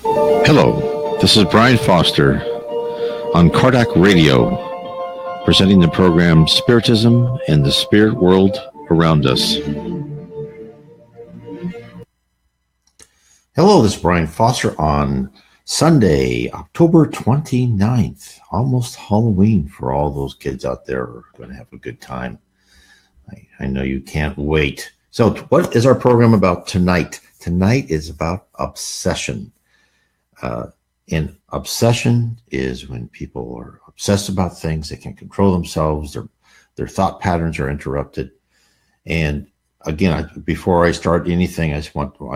Hello, this is Brian Foster on Kardec Radio, presenting the program Spiritism and the Spirit World Around Us. Hello, this is Brian Foster on Sunday, October 29th, almost Halloween for all those kids out there who are going to have a good time. I know you can't wait. So what is our program about tonight? Tonight is about obsession. And obsession is when people are obsessed about things, they can't control themselves, their thought patterns are interrupted. And again, before I start anything, I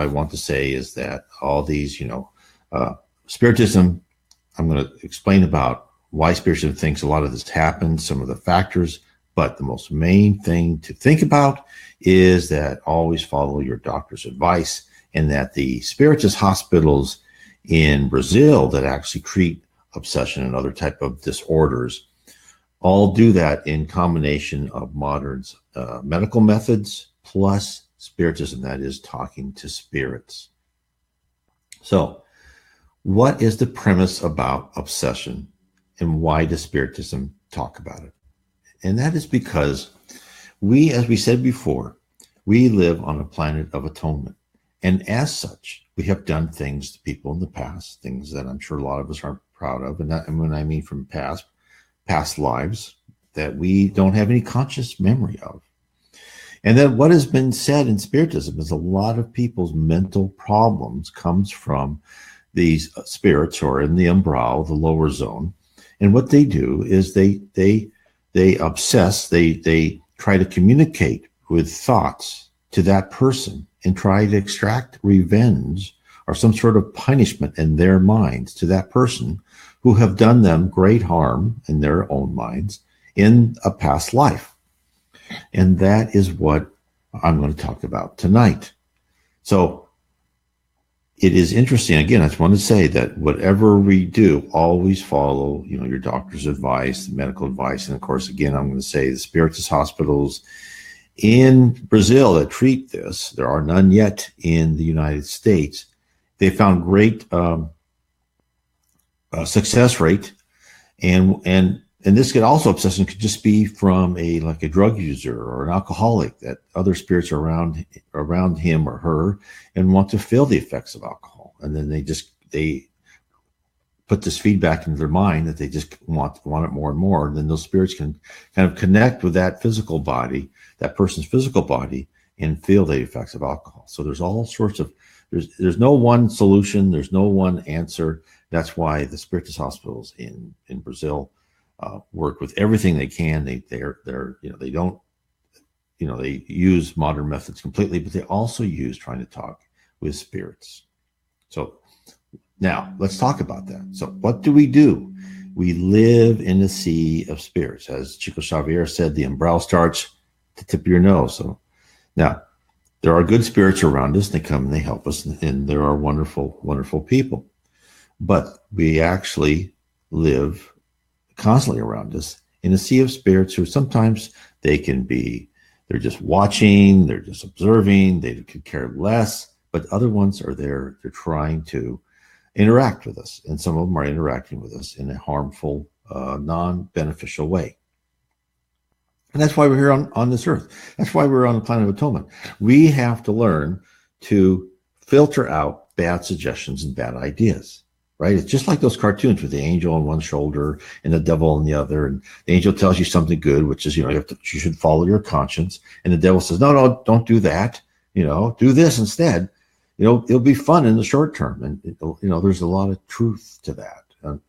want to say is that all these, Spiritism, I'm going to explain about why Spiritism thinks a lot of this happens, some of the factors, but the most main thing to think about is that always follow your doctor's advice, and that the Spiritist hospitals in Brazil that actually treat obsession and other type of disorders all do that in combination of modern medical methods plus Spiritism, that is talking to spirits. So what is the premise about obsession, and why does Spiritism talk about it? And that is because we, as we said before, we live on a planet of atonement. And as such, we have done things to people in the past, things that I'm sure a lot of us aren't proud of. And when I mean from past lives that we don't have any conscious memory of. And then what has been said in Spiritism is a lot of people's mental problems comes from these spirits who are in the umbral, the lower zone. And what they do is they obsess, they try to communicate with thoughts to that person and try to extract revenge or some sort of punishment in their minds to that person who have done them great harm in their own minds in a past life. And that is what I'm going to talk about tonight. So it is interesting. Again, I just want to say that whatever we do, always follow, your doctor's advice, medical advice. And of course, again, I'm going to say the Spiritist hospitals in Brazil that treat this, there are none yet in the United States. They found great success rate, and this could also, obsession could just be from a drug user or an alcoholic, that other spirits are around him or her and want to feel the effects of alcohol, and then they put this feedback into their mind that they just want it more and more. And then those spirits can kind of connect with that physical body, that person's physical body, and feel the effects of alcohol. So there's all sorts of, there's no one solution. There's no one answer. That's why the Spiritist hospitals in Brazil work with everything they can. They use modern methods completely, but they also use trying to talk with spirits. So now let's talk about that. So what do? We live in a sea of spirits. As Chico Xavier said, the umbral starts at the tip of your nose. So now there are good spirits around us. They come and they help us, and there are wonderful, wonderful people. But we actually live constantly around us in a sea of spirits who sometimes they're just watching, they're just observing, they could care less, but other ones are there, they're trying to interact with us, and some of them are interacting with us in a harmful, non-beneficial way. And that's why we're here on this earth. That's why we're on the planet of atonement. We have to learn to filter out bad suggestions and bad ideas. Right? It's just like those cartoons with the angel on one shoulder and the devil on the other. And the angel tells you something good, which is, you should follow your conscience. And the devil says, no, don't do that. Do this instead. It'll be fun in the short term. And, there's a lot of truth to that,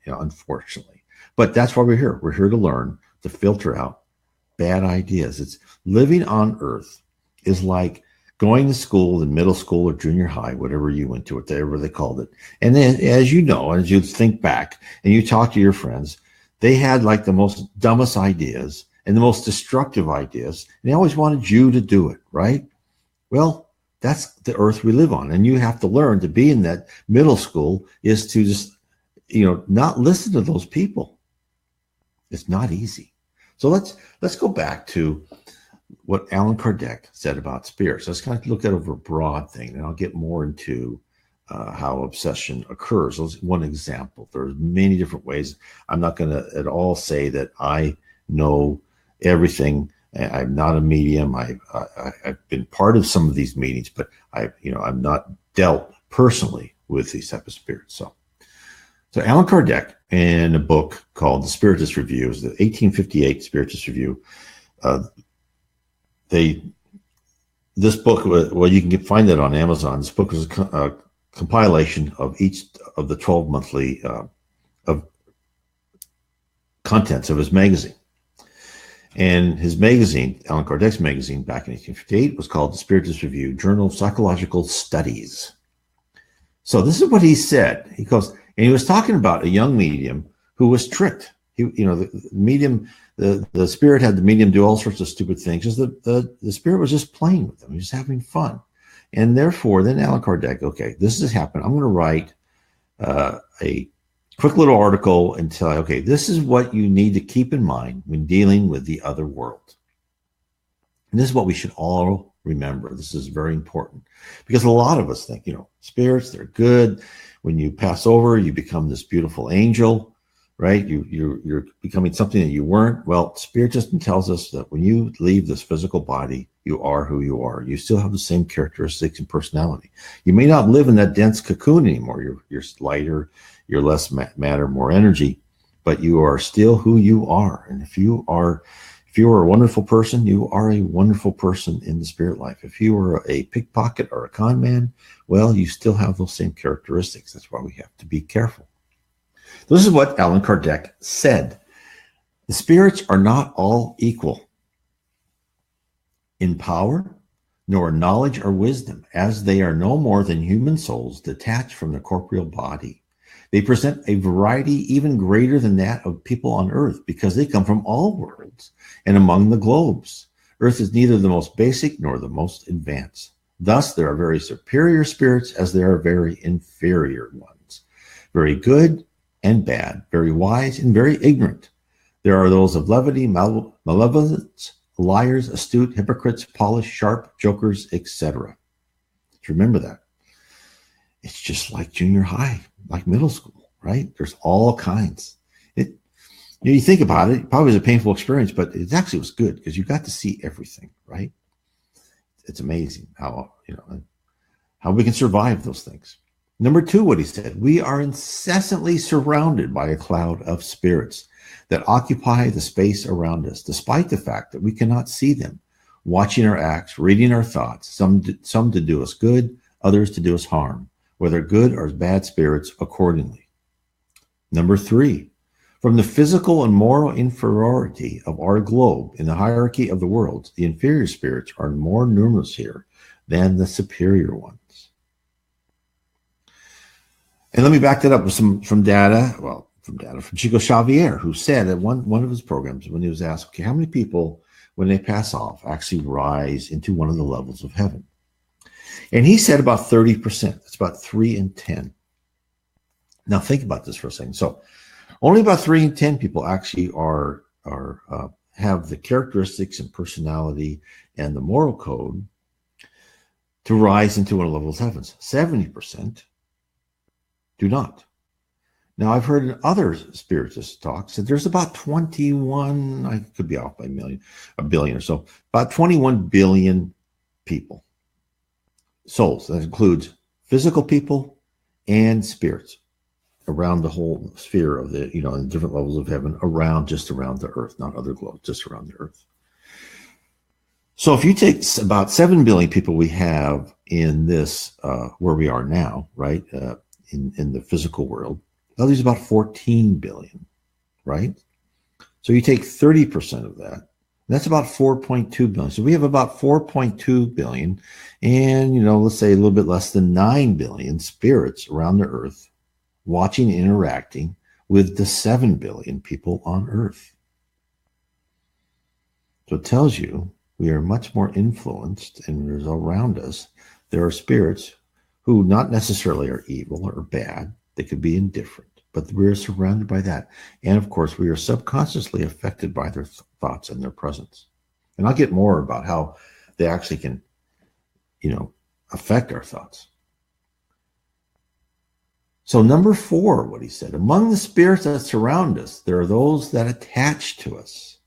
unfortunately. But that's why we're here. We're here to learn to filter out bad ideas. It's living on earth is like going to school in middle school or junior high, whatever you went to, whatever they called it. And then, as you know, as you think back and you talk to your friends, they had like the most dumbest ideas and the most destructive ideas. And they always wanted you to do it, right? Well, that's the earth we live on. And you have to learn to be in that middle school is to just, not listen to those people. It's not easy. So let's go back to what Allan Kardec said about spirits. Let's kind of look at over a broad thing, and I'll get more into how obsession occurs. That's one example. There's many different ways. I'm not going to at all say that I know everything. I'm not a medium. I've been part of some of these meetings, but I'm not dealt personally with these type of spirits. So Allan Kardec, in a book called The Spiritist Review, the 1858 Spiritist Review, this book, well, you can find that on Amazon. This book was a compilation of each of the 12 monthly of contents of his magazine. And his magazine, Allan Kardec's magazine, back in 1858, was called The Spiritist Review, Journal of Psychological Studies. So this is what he said. He goes, and he was talking about a young medium who was tricked. The medium, the spirit had the medium do all sorts of stupid things. Just the spirit was just playing with them. He was having fun. And therefore, then Allan Kardec, okay, this has happened. I'm going to write a quick little article and tell you, okay, this is what you need to keep in mind when dealing with the other world. And this is what we should all remember. This is very important because a lot of us think, spirits, they're good. When you pass over, you become this beautiful angel, right? You're becoming something that you weren't. Well, Spiritism tells us that when you leave this physical body, you are who you are. You still have the same characteristics and personality. You may not live in that dense cocoon anymore. You're lighter, you're less matter, more energy, but you are still who you are. And if you are a wonderful person, you are a wonderful person in the spirit life. If you are a pickpocket or a con man, well, you still have those same characteristics. That's why we have to be careful. This is what Allan Kardec said. The spirits are not all equal in power, nor in knowledge or wisdom, as they are no more than human souls detached from the corporeal body. They present a variety even greater than that of people on earth because they come from all worlds and among the globes. Earth is neither the most basic nor the most advanced. Thus, there are very superior spirits as there are very inferior ones, very good and bad, very wise and very ignorant. There are those of levity, malevolence, liars, astute, hypocrites, polished, sharp, jokers, etc. Remember that. It's just like junior high, like middle school, right? There's all kinds. You think about it, probably was a painful experience, but it actually was good because you got to see everything, right? It's amazing how we can survive those things. Number two, what he said, we are incessantly surrounded by a cloud of spirits that occupy the space around us, despite the fact that we cannot see them, watching our acts, reading our thoughts, some to do us good, others to do us harm, whether good or bad spirits accordingly. Number three, from the physical and moral inferiority of our globe in the hierarchy of the worlds, the inferior spirits are more numerous here than the superior ones. And let me back that up with from data from Chico Xavier, who said at one of his programs, when he was asked, okay, how many people, when they pass off, actually rise into one of the levels of heaven? And he said about 30%. That's about 3 in 10. Now think about this for a second. So only about 3 in 10 people actually have the characteristics and personality and the moral code to rise into one of the levels of heavens. 70% do not. Now, I've heard in other spiritist talks that there's about 21, I could be off by a billion or so, about 21 billion people, souls. That includes physical people and spirits around the whole sphere of the, in different levels of heaven, just around the earth, not other globes, just around the earth. So if you take about 7 billion people we have in this, where we are now, right, in the physical world, well, there's about 14 billion, right? So you take 30% of that, that's about 4.2 billion. So we have about 4.2 billion and, let's say a little bit less than 9 billion spirits around the earth watching and interacting with the 7 billion people on earth. So it tells you we are much more influenced, and there's around us, there are spirits who not necessarily are evil or bad. They could be indifferent, but we're surrounded by that. And of course, we are subconsciously affected by their thoughts and their presence. And I'll get more about how they actually can, affect our thoughts. So number 4, what he said, among the spirits that surround us, there are those that attach to us,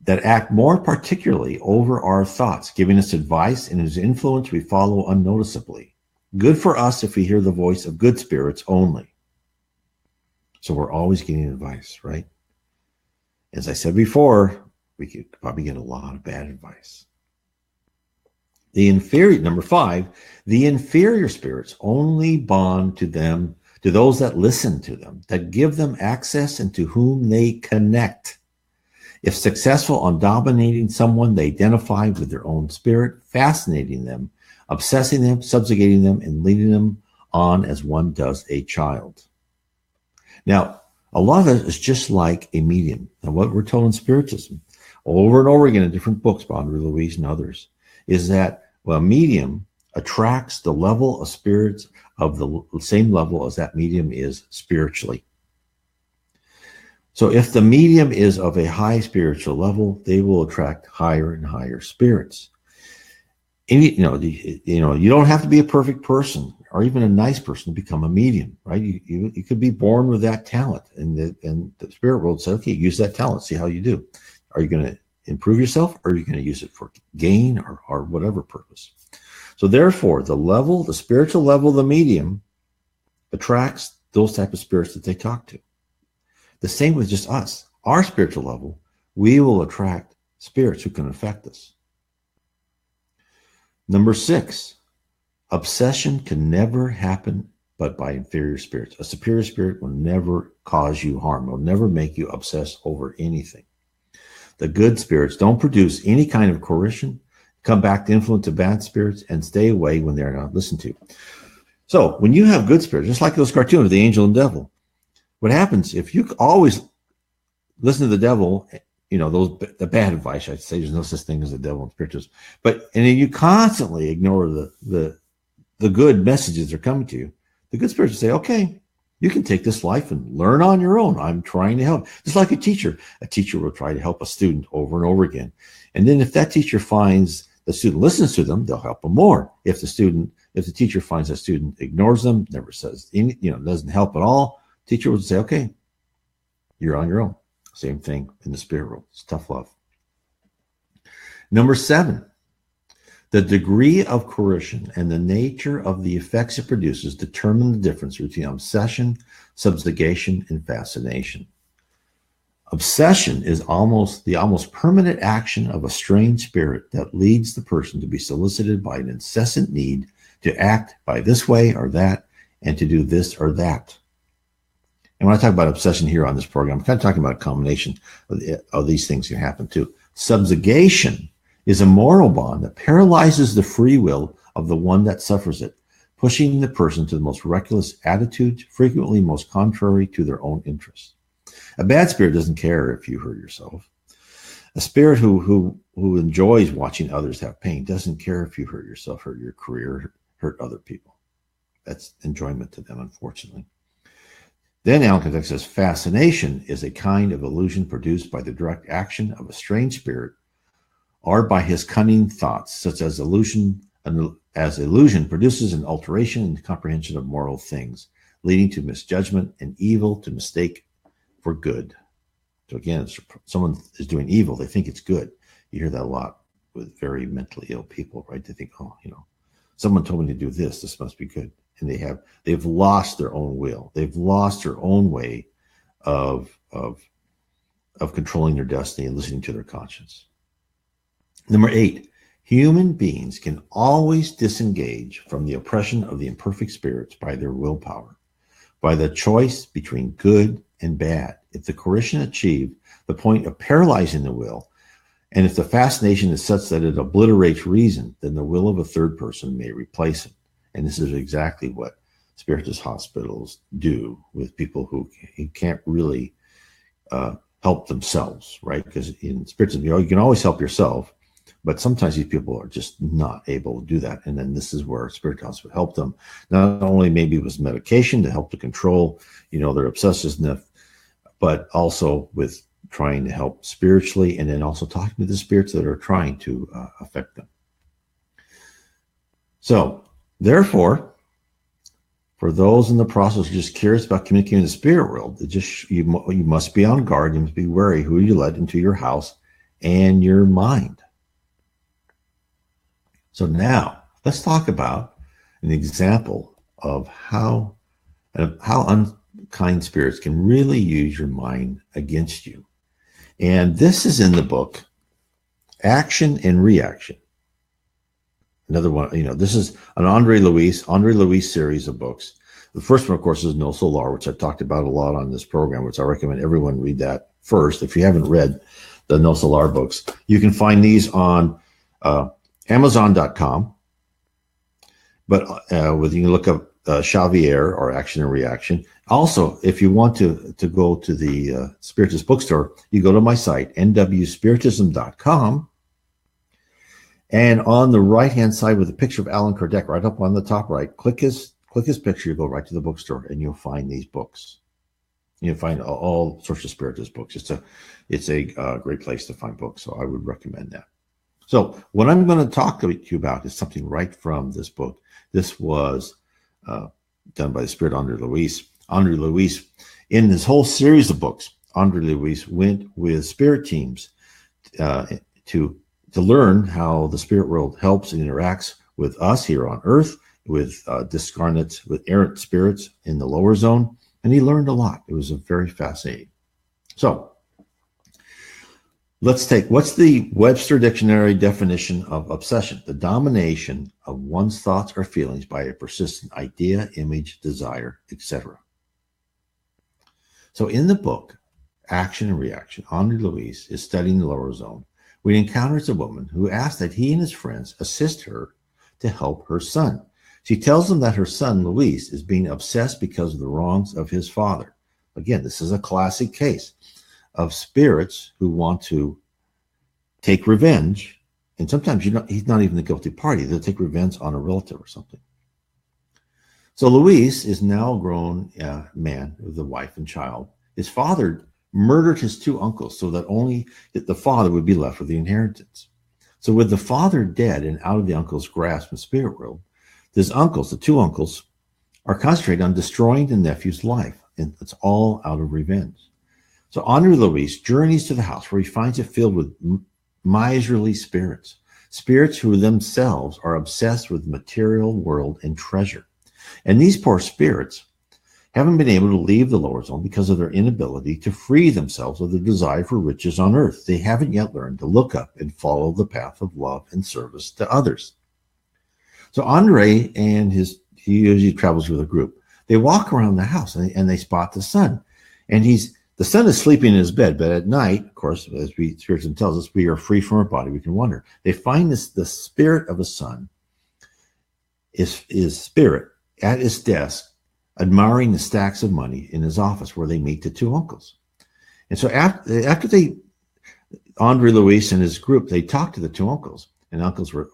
that act more particularly over our thoughts, giving us advice and whose influence we follow unnoticeably. Good for us if we hear the voice of good spirits only. So we're always getting advice, right? As I said before, we could probably get a lot of bad advice. Number 5, the inferior spirits only bond to those that listen to them, that give them access and to whom they connect. If successful on dominating someone, they identify with their own spirit, fascinating them, obsessing them, subjugating them, and leading them on as one does a child. Now, a lot of it is just like a medium. And what we're told in Spiritism, over and over again in different books, by Andre Louise and others, is that a medium attracts the level of spirits of the same level as that medium is spiritually. So if the medium is of a high spiritual level, they will attract higher and higher spirits. And, you don't have to be a perfect person or even a nice person to become a medium, right? You could be born with that talent, and the spirit world said, okay, use that talent, see how you do. Are you going to improve yourself, or are you going to use it for gain or whatever purpose? So therefore, the spiritual level of the medium attracts those type of spirits that they talk to. The same with just us. Our spiritual level, we will attract spirits who can affect us. Number 6, obsession can never happen but by inferior spirits. A superior spirit will never cause you harm, will never make you obsess over anything. The good spirits don't produce any kind of coercion, come back to influence of bad spirits, and stay away when they're not listened to. So when you have good spirits, just like those cartoons, the angel and devil, what happens if you always listen to the devil, the bad advice, I'd say there's no such thing as the devil in Spiritism, and then you constantly ignore the good messages that are coming to you, the good spirits will say, okay, you can take this life and learn on your own. I'm trying to help. Just like a teacher will try to help a student over and over again. And then if that teacher finds the student listens to them, they'll help them more. If the teacher finds that student ignores them, never says, doesn't help at all, teacher would say, okay, you're on your own. Same thing in the spirit world. It's tough love. Number 7, the degree of coercion and the nature of the effects it produces determine the difference between obsession, subjugation, and fascination. Obsession is the almost permanent action of a strange spirit that leads the person to be solicited by an incessant need to act by this way or that and to do this or that. And when I talk about obsession here on this program, I'm kind of talking about a combination of these things can happen too. Subjugation is a moral bond that paralyzes the free will of the one that suffers it, pushing the person to the most reckless attitudes, frequently most contrary to their own interests. A bad spirit doesn't care if you hurt yourself. A spirit who enjoys watching others have pain doesn't care if you hurt yourself, hurt your career, hurt other people. That's enjoyment to them, unfortunately. Then Allan Kardec says, fascination is a kind of illusion produced by the direct action of a strange spirit or by his cunning thoughts, such as illusion produces an alteration in the comprehension of moral things, leading to misjudgment and evil to mistake for good. So again, someone is doing evil, they think it's good. You hear that a lot with very mentally ill people, right? They think, someone told me to do this, this must be good. And they've lost their own will. They've lost their own way of controlling their destiny and listening to their conscience. Number 8, human beings can always disengage from the oppression of the imperfect spirits by their willpower, by the choice between good and bad. If the coercion achieve the point of paralyzing the will, and if the fascination is such that it obliterates reason, then the will of a third person may replace it. And this is exactly what Spiritist hospitals do with people who can't really help themselves, right? Because in Spiritism, you can always help yourself, but sometimes these people are just not able to do that. And then this is where Spirit hospitals help them. Not only maybe with medication to help to control, their obsessiveness, but also with trying to help spiritually, and then also talking to the spirits that are trying to affect them. So, therefore, For those in the process who are just curious about communicating in the spirit world, you must be on guard. You must be wary who you let into your house and your mind. So now let's talk about an example of how unkind spirits can really use your mind against you. And this is in the book, Action and Reaction. Another one, this is an Andre Luis series of books. The first one, of course, is No Solar, which I've talked about a lot on this program, which I recommend everyone read that first. If you haven't read the No Solar books, you can find these on Amazon.com. But you can look up Xavier or Action and Reaction. Also, if you want to go to the Spiritist bookstore, you go to my site, nwspiritism.com. And on the right-hand side with a picture of Allan Kardec right up on the top right, click his picture, you go right to the bookstore, and you'll find these books. You'll find all sorts of Spiritist books. It's a great place to find books, so I would recommend that. So what I'm going to talk to you about is something right from this book. This was done by the Spirit Andre Luis. Andre Luis, in this whole series of books, Andre Luis went with spirit teams to learn how the spirit world helps and interacts with us here on Earth, with discarnates, with errant spirits in the lower zone, and he learned a lot. It was very fascinating. So let's take, what's the Webster Dictionary definition of obsession? The domination of one's thoughts or feelings by a persistent idea, image, desire, etc. So in the book, Action and Reaction, Andre Luis is studying the lower zone when he encounters a woman who asks that he and his friends assist her to help her son. She tells him that her son, Luis, is being obsessed because of the wrongs of his father. Again, this is a classic case of spirits who want to take revenge. And sometimes he's not even the guilty party. They'll take revenge on a relative or something. So Luis is now a grown man with a wife and child. His father murdered his two uncles so that only the father would be left with the inheritance. So with the father dead and out of the uncle's grasp in the spirit world, the two uncles, are concentrated on destroying the nephew's life, and it's all out of revenge. So Andre Luis journeys to the house where he finds it filled with miserly spirits who themselves are obsessed with the material world and treasure. And these poor spirits haven't been able to leave the lower zone because of their inability to free themselves of the desire for riches on earth. They haven't yet learned to look up and follow the path of love and service to others. So Andre and he usually travels with a group. They walk around the house and they spot the son. And the son is sleeping in his bed, but at night, of course, as Spiritism tells us, we are free from our body, we can wander. They find the spirit of a son is spirit at his desk, admiring the stacks of money in his office where they meet the two uncles. And so after Andre Luis and his group, they talked to the two uncles, and uncles were,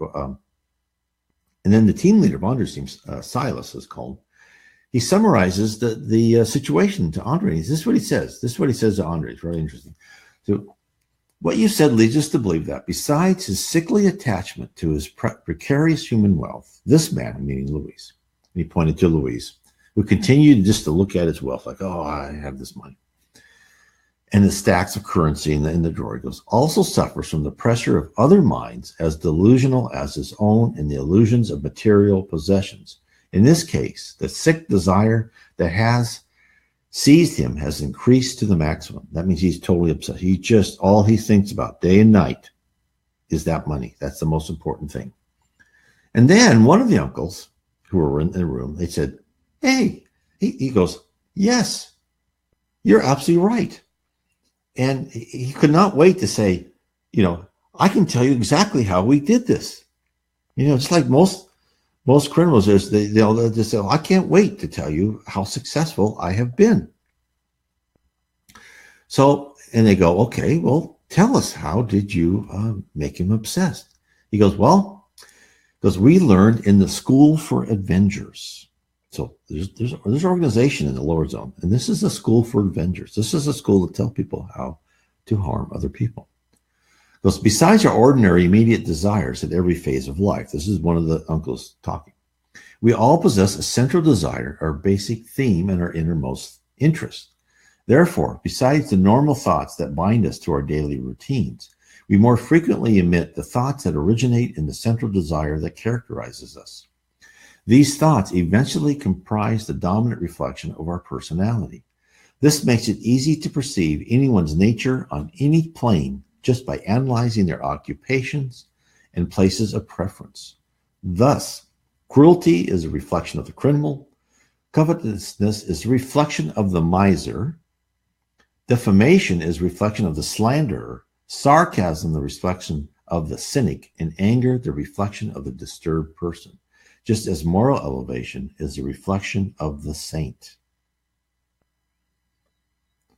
and then the team leader of Andre's team, Silas is called, he summarizes the situation to Andre. This is what he says. This is what he says to Andre. It's very interesting. So what you said leads us to believe that besides his sickly attachment to his precarious human wealth, this man, meaning Luis, and he pointed to Luis, who continued just to look at his wealth like, oh, I have this money, and the stacks of currency in the drawer, he goes, also suffers from the pressure of other minds as delusional as his own and the illusions of material possessions. In this case, the sick desire that has seized him has increased to the maximum. That means he's totally obsessed. All he thinks about day and night is that money. That's the most important thing. And then one of the uncles who were in the room, they said, hey, he goes, yes, you're absolutely right. And he could not wait to say, I can tell you exactly how we did this. Just like most criminals, they'll just say, I can't wait to tell you how successful I have been. So, and they go, okay, well, tell us, how did you make him obsessed? He goes, because we learned in the School for Avengers. So there's an organization in the lower zone, and this is a school for avengers. This is a school to tell people how to harm other people. Because besides our ordinary immediate desires at every phase of life, this is one of the uncles talking, We all possess a central desire, our basic theme, and our innermost interest. Therefore, besides the normal thoughts that bind us to our daily routines, we more frequently emit the thoughts that originate in the central desire that characterizes us. These thoughts eventually comprise the dominant reflection of our personality. This makes it easy to perceive anyone's nature on any plane just by analyzing their occupations and places of preference. Thus, cruelty is a reflection of the criminal, covetousness is a reflection of the miser, defamation is a reflection of the slanderer, sarcasm the reflection of the cynic, and anger the reflection of the disturbed person, just as moral elevation is a reflection of the saint.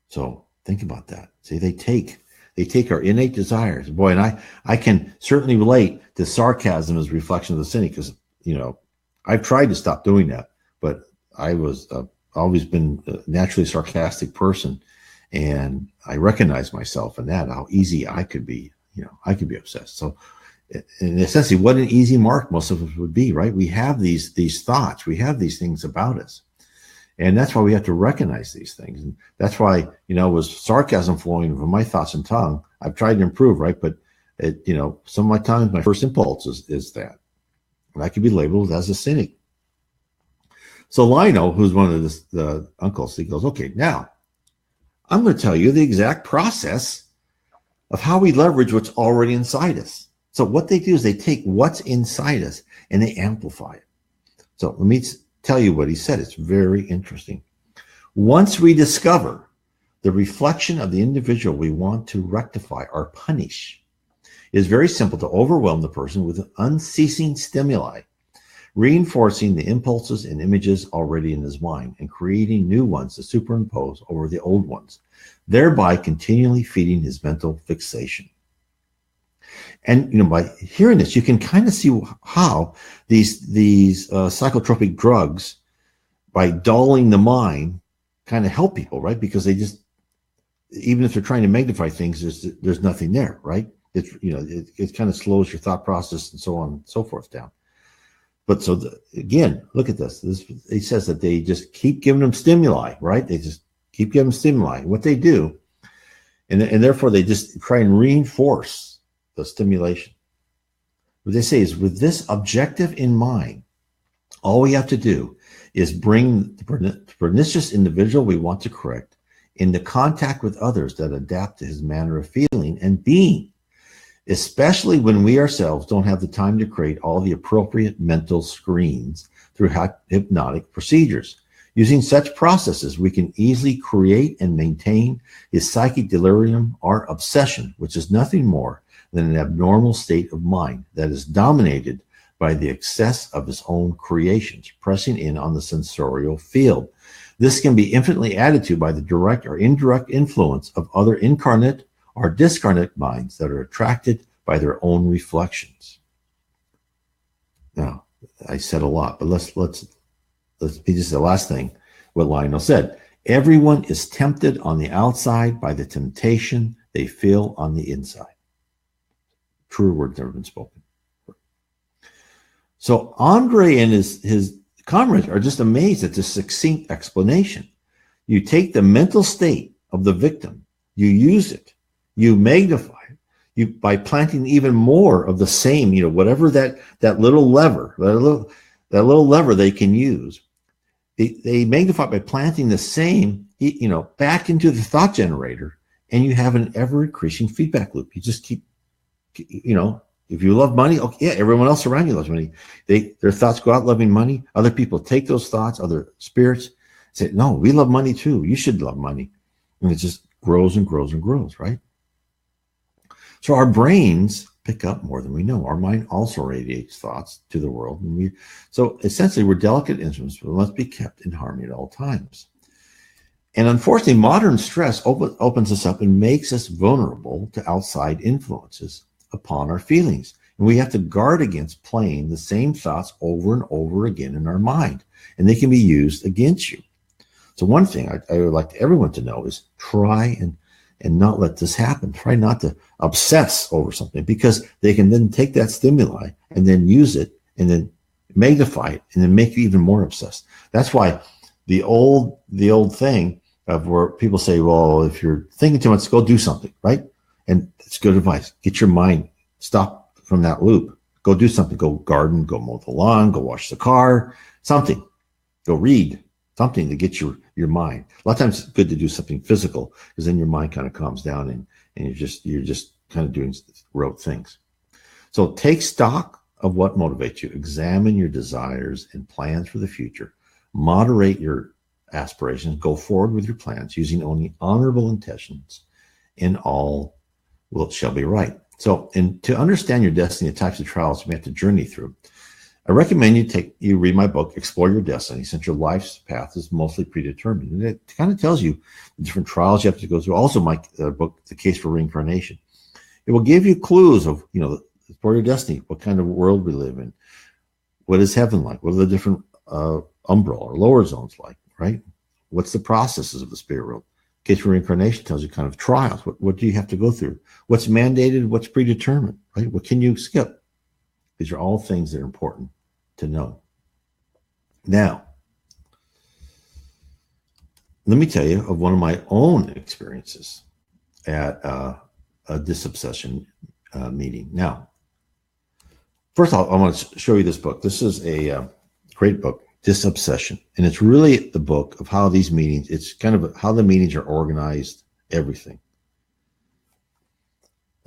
So think about that. See, they take our innate desires. Boy, and I can certainly relate to sarcasm as a reflection of the cynic, because, I've tried to stop doing that, but I was always been a naturally sarcastic person, and I recognize myself in that, how easy I could be. I could be obsessed. So, and essentially, what an easy mark most of us would be, right? We have these thoughts, we have these things about us. And that's why we have to recognize these things. And that's why, with sarcasm flowing from my thoughts and tongue, I've tried to improve, right? But, some of my times, my first impulse is that. And I could be labeled as a cynic. So Lionel, who's one of the uncles, he goes, okay, now I'm going to tell you the exact process of how we leverage what's already inside us. So what they do is they take what's inside us and they amplify it. So let me tell you what he said. It's very interesting. Once we discover the reflection of the individual we want to rectify or punish, it is very simple to overwhelm the person with an unceasing stimuli, reinforcing the impulses and images already in his mind and creating new ones to superimpose over the old ones, thereby continually feeding his mental fixation. And by hearing this, you can kind of see how these psychotropic drugs, by dulling the mind, kind of help people, right? Because they just, even if they're trying to magnify things, there's nothing there, right? It's it kind of slows your thought process and so on and so forth down. But so again, look at this. He says that they just keep giving them stimuli, right? They just keep giving them stimuli. What they do, and therefore they just try and reinforce the stimulation. What they say is, with this objective in mind, all we have to do is bring the pernicious individual we want to correct into contact with others that adapt to his manner of feeling and being, especially when we ourselves don't have the time to create all the appropriate mental screens through hypnotic procedures. Using such processes, we can easily create and maintain his psychic delirium or obsession, which is nothing more than an abnormal state of mind that is dominated by the excess of his own creations, pressing in on the sensorial field. This can be infinitely added to by the direct or indirect influence of other incarnate or discarnate minds that are attracted by their own reflections. Now, I said a lot, but let's be just the last thing, what Lionel said. Everyone is tempted on the outside by the temptation they feel on the inside. Truer words never been spoken. So Andre and his comrades are just amazed at this succinct explanation. You take the mental state of the victim, you use it, you magnify it, by planting even more of the same, whatever that little lever, that little lever they can use. They magnify by planting the same, back into the thought generator, and you have an ever increasing feedback loop. You just keep, if you love money, okay, yeah, everyone else around you loves money. Their thoughts go out loving money. Other people take those thoughts, other spirits say, no, we love money too. You should love money. And it just grows and grows and grows, right? So our brains pick up more than we know. Our mind also radiates thoughts to the world. So essentially, we're delicate instruments, but must be kept in harmony at all times. And unfortunately, modern stress opens us up and makes us vulnerable to outside influences upon our feelings. And we have to guard against playing the same thoughts over and over again in our mind. And they can be used against you. So one thing I would like everyone to know is try and not let this happen. Try not to obsess over something, because they can then take that stimuli and then use it and then magnify it, and then make you even more obsessed. That's why the old thing of where people say, well, if you're thinking too much, go do something, right? And it's good advice. Get your mind, stop from that loop. Go do something. Go garden, go mow the lawn, go wash the car, something. Go read, something to get your mind. A lot of times it's good to do something physical because then your mind kind of calms down and you're just kind of doing rote things. So take stock of what motivates you. Examine your desires and plans for the future. Moderate your aspirations. Go forward with your plans using only honorable intentions, and all shall be right. So, and to understand your destiny, the types of trials you may have to journey through, I recommend you read my book, Explore Your Destiny, since your life's path is mostly predetermined. And it kind of tells you the different trials you have to go through. Also, my book, The Case for Reincarnation. It will give you clues of, Explore Your Destiny, what kind of world we live in, what is heaven like, what are the different umbral or lower zones like, right? What's the processes of the spirit world? Case for Reincarnation tells you kind of trials. What do you have to go through? What's mandated? What's predetermined, right? What can you skip? These are all things that are important to know. Now, let me tell you of one of my own experiences at a disobsession meeting. Now, first of all, I want to show you this book. This is a great book, Disobsession. And it's really the book of how these meetings, it's kind of how the meetings are organized, everything.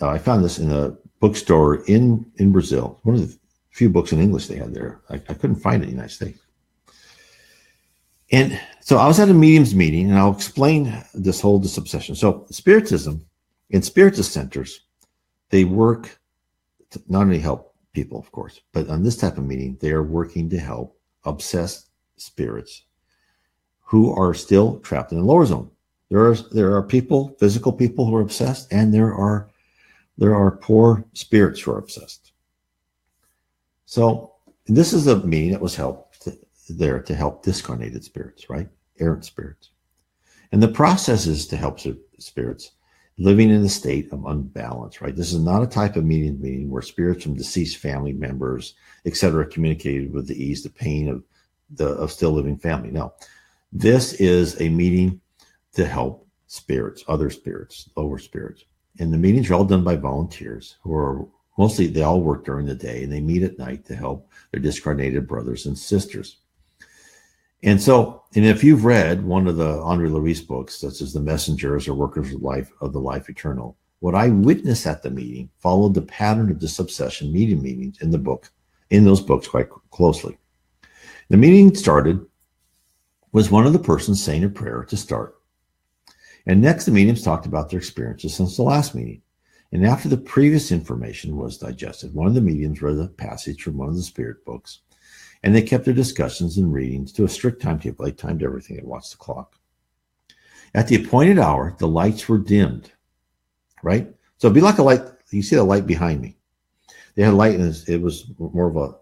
I found this in a bookstore in Brazil. One of the few books in English they had there. I couldn't find it in the United States. And so I was at a mediums meeting, and I'll explain this whole disobsession. So Spiritism, in Spiritist centers, they work to not only help people, of course, but on this type of meeting, they are working to help obsessed spirits who are still trapped in the lower zone. There are people, physical people who are obsessed, and there are poor spirits who are obsessed. So this is a meeting that was held there to help discarnated spirits, right? Errant spirits. And the process is to help spirits living in a state of unbalance, right? This is not a type of meeting where spirits from deceased family members, etc., communicated with the ease, the pain of still living family. No, this is a meeting to help spirits, other spirits, lower spirits. And the meetings are all done by volunteers who are mostly, they all work during the day, and they meet at night to help their discarnated brothers and sisters. And so, and if you've read one of the Andre Luis books, such as The Messengers or Workers of the Life Eternal, what I witnessed at the meeting followed the pattern of disobsession meetings in those books quite closely. The meeting started was one of the persons saying a prayer to start. And next, the mediums talked about their experiences since the last meeting. And after the previous information was digested, one of the mediums read a passage from one of the spirit books, and they kept their discussions and readings to a strict timetable. They timed everything and watched the clock. At the appointed hour, the lights were dimmed, right? So it'd be like a light. You see the light behind me. They had a light, and it was more of a,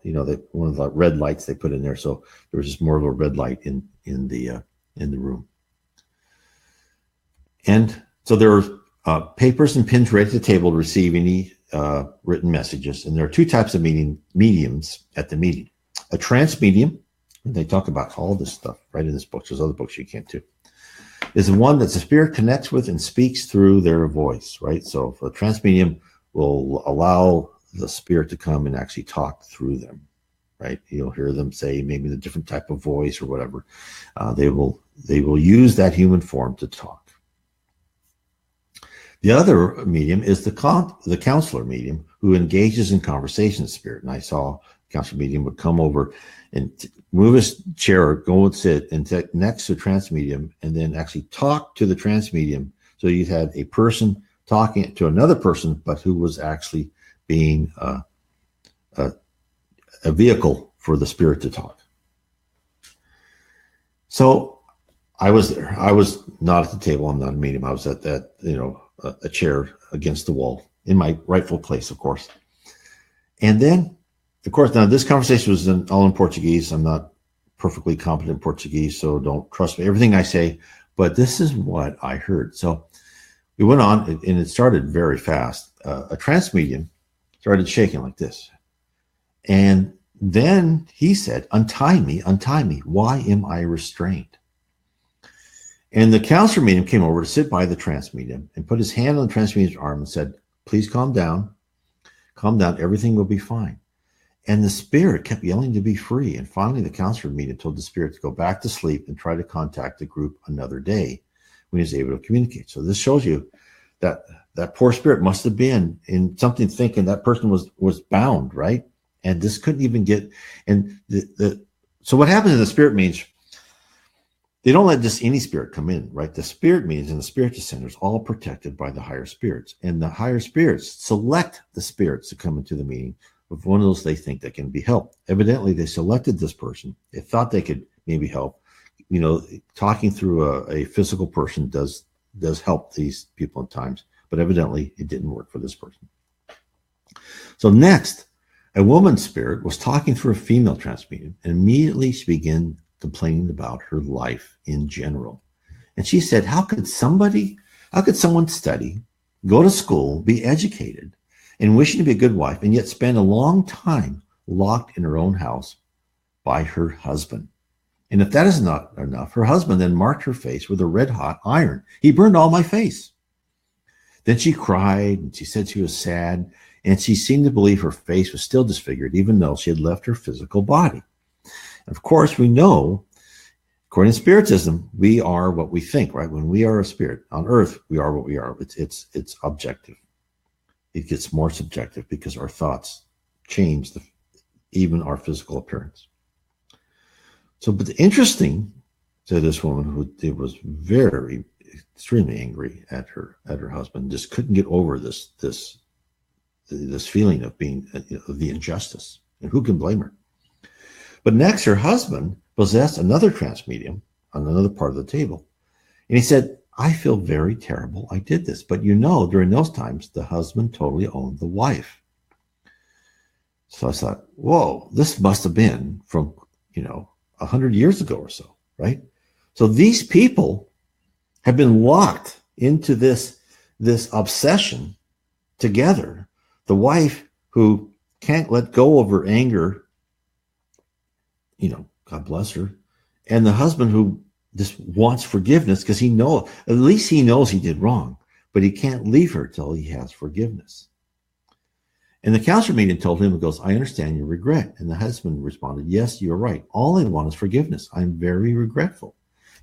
one of the red lights they put in there. So there was just more of a red light in the room. And so there were papers and pens ready at the table to receive any written messages. And there are two types of mediums at the meeting. A trance medium, and they talk about all this stuff right in this book. There's other books you can't do. Is the one that the spirit connects with and speaks through their voice, right? So a trance medium will allow the spirit to come and actually talk through them, right? You'll hear them say maybe the different type of voice or whatever. They will use that human form to talk. The other medium is the counselor medium, who engages in conversation with spirit. And I saw a counselor medium would come over and move his chair, go and sit and next to a trance medium, and then actually talk to the trance medium. So you had a person talking to another person, but who was actually being a vehicle for the spirit to talk. So I was there. I was not at the table. I'm not a medium. I was at that, a chair against the wall in my rightful place, of course. And then, of course, now this conversation was all in Portuguese. I'm not perfectly competent in Portuguese, so don't trust me, everything I say, but this is what I heard. So we went on, and it started very fast. A trance medium started shaking like this. And then he said, untie me, untie me. Why am I restrained? And the counselor medium came over to sit by the trance medium and put his hand on the trance medium's arm and said, please calm down, everything will be fine. And the spirit kept yelling to be free. And finally, the counselor medium told the spirit to go back to sleep and try to contact the group another day when he was able to communicate. So this shows you that that poor spirit must have been in something thinking that person was bound, right? And this couldn't even get, and so what happens in the spirit means they don't let just any spirit come in, right? The spirit means in the spiritual centers, all protected by the higher spirits. And the higher spirits select the spirits to come into the meeting with one of those they think that can be helped. Evidently, they selected this person. They thought they could maybe help. You know, talking through a physical person does help these people at times, but evidently it didn't work for this person. So next, a woman's spirit was talking through a female trance medium, and immediately she began complaining about her life in general. And she said, how could someone study, go to school, be educated, and wishing to be a good wife, and yet spend a long time locked in her own house by her husband? And if that is not enough, her husband then marked her face with a red-hot iron. He burned all my face. Then she cried, and she said she was sad, and she seemed to believe her face was still disfigured, even though she had left her physical body. And of course, we know, according to Spiritism, we are what we think, right? When we are a spirit on earth, we are what we are. It's objective. It gets more subjective because our thoughts change even our physical appearance. So, but interesting to this woman who was very, extremely angry at her husband, just couldn't get over this feeling of being of the injustice, and who can blame her? But next, her husband possessed another trance medium on another part of the table, and he said, I feel very terrible I did this, but during those times the husband totally owned the wife. So I thought, whoa, this must have been from 100 years ago or so, right? So these people have been locked into this obsession together. The wife who can't let go of her anger, God bless her, and the husband who just wants forgiveness because at least he knows he did wrong, but he can't leave her till he has forgiveness. And the counselor medium told him, I understand your regret. And the husband responded, yes, you're right. All I want is forgiveness. I'm very regretful.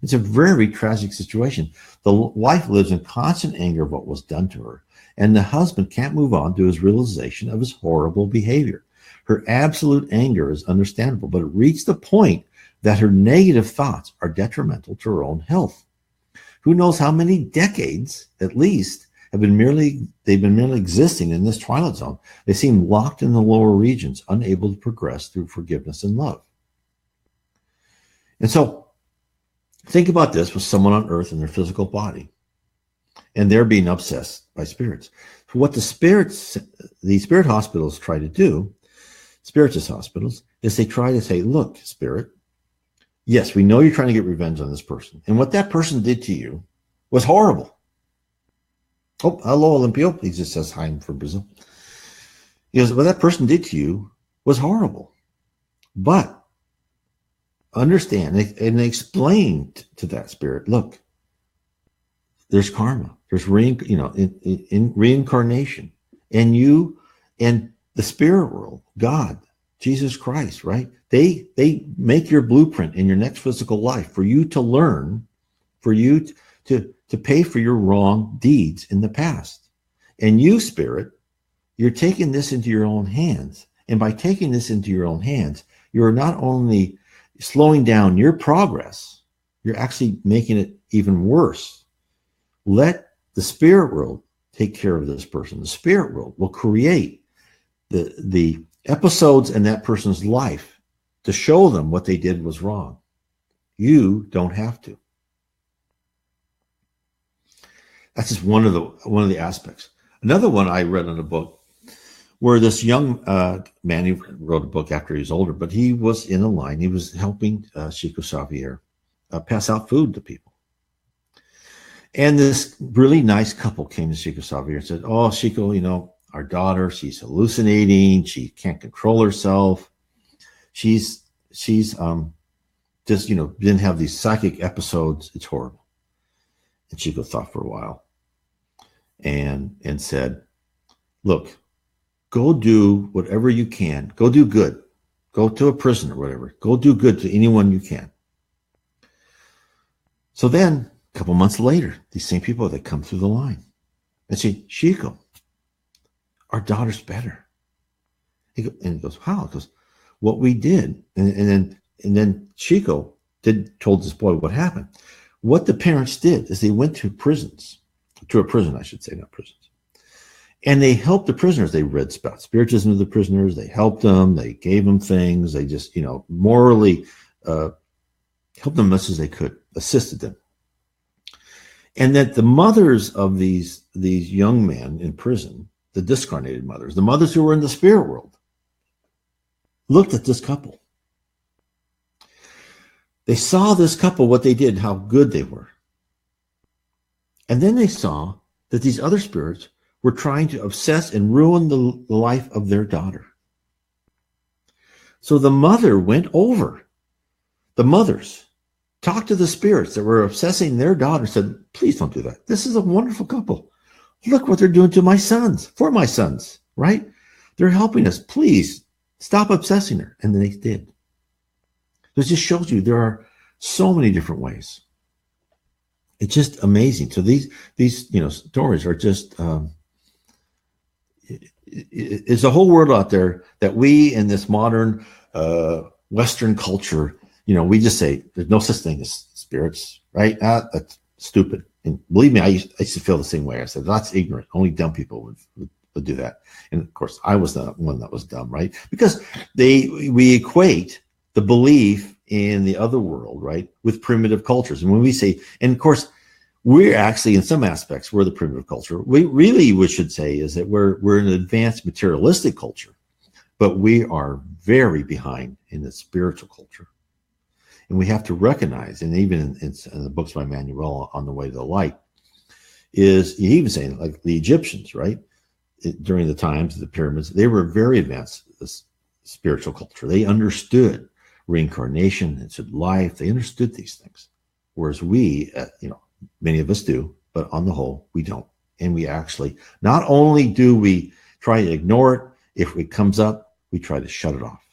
It's a very tragic situation. The wife lives in constant anger of what was done to her, and the husband can't move on to his realization of his horrible behavior. Her absolute anger is understandable, but it reached the point that her negative thoughts are detrimental to her own health. Who knows how many decades, at least, they've been merely existing in this twilight zone. They seem locked in the lower regions, unable to progress through forgiveness and love. And so think about this with someone on earth in their physical body, and they're being obsessed by spirits. So what the spirit hospitals try to do, spiritist hospitals, is they try to say, look, spirit, yes, we know you're trying to get revenge on this person, and what that person did to you was horrible. Oh, hello, Olympio. He just says hi, I'm from Brazil. He goes, what that person did to you was horrible. But understand, and they explained to that spirit, look, there's karma. There's in reincarnation. And you and the spirit world, God, Jesus Christ, right? They make your blueprint in your next physical life for you to learn, for you to pay for your wrong deeds in the past. And you, spirit, you're taking this into your own hands. And by taking this into your own hands, you're not only slowing down your progress, you're actually making it even worse. Let the spirit world take care of this person. The spirit world will create the episodes in that person's life to show them what they did was wrong. You don't have to. That's just one of the aspects. Another one I read in a book where this young man, he wrote a book after he was older, but he was in a line. He was helping Chico Xavier pass out food to people. And this really nice couple came to Chico Xavier and said, oh, Chico, our daughter, she's hallucinating. She can't control herself. she's just, didn't have these psychic episodes. It's horrible. And Chico thought for a while and said, look, go do whatever you can. Go do good. Go to a prison or whatever. Go do good to anyone you can. So then, a couple months later, these same people, they come through the line and say, Chico, our daughter's better. And he goes, how? He goes, what we did. And then Chico told this boy what happened. What the parents did is they went to a prison, I should say, not prisons. And they helped the prisoners. They read about Spiritism to the prisoners. They helped them. They gave them things. They just, morally helped them as much as they could, assisted them. And that the mothers of these young men in prison, the discarnated mothers, the mothers who were in the spirit world, looked at this couple. They saw this couple, what they did, how good they were. And then they saw that these other spirits were trying to obsess and ruin the life of their daughter. So the mother went over. The mothers talked to the spirits that were obsessing their daughter, said, please don't do that. This is a wonderful couple. Look what they're doing to my sons, for my sons, right? They're helping us. Please stop obsessing her. And then they did. It just shows you there are so many different ways. It's just amazing. So these stories are just, it's a whole world out there that we in this modern Western culture, we just say there's no such thing as spirits, right? That's stupid. And believe me, I used to feel the same way. I said, that's ignorant. Only dumb people would do that. And of course, I was the one that was dumb, right? Because we equate the belief in the other world, right, with primitive cultures. And when we say, and of course, we're actually, in some aspects, we're the primitive culture. We should say is that we're an advanced materialistic culture, but we are very behind in the spiritual culture. And we have to recognize, and even in the books by Manuel on the Way to the Light, is even saying like the Egyptians, right? During the times of the pyramids, they were very advanced spiritual culture. They understood reincarnation, it's life. They understood these things, whereas we, many of us do, but on the whole, we don't. And we actually, not only do we try to ignore it, if it comes up, we try to shut it off.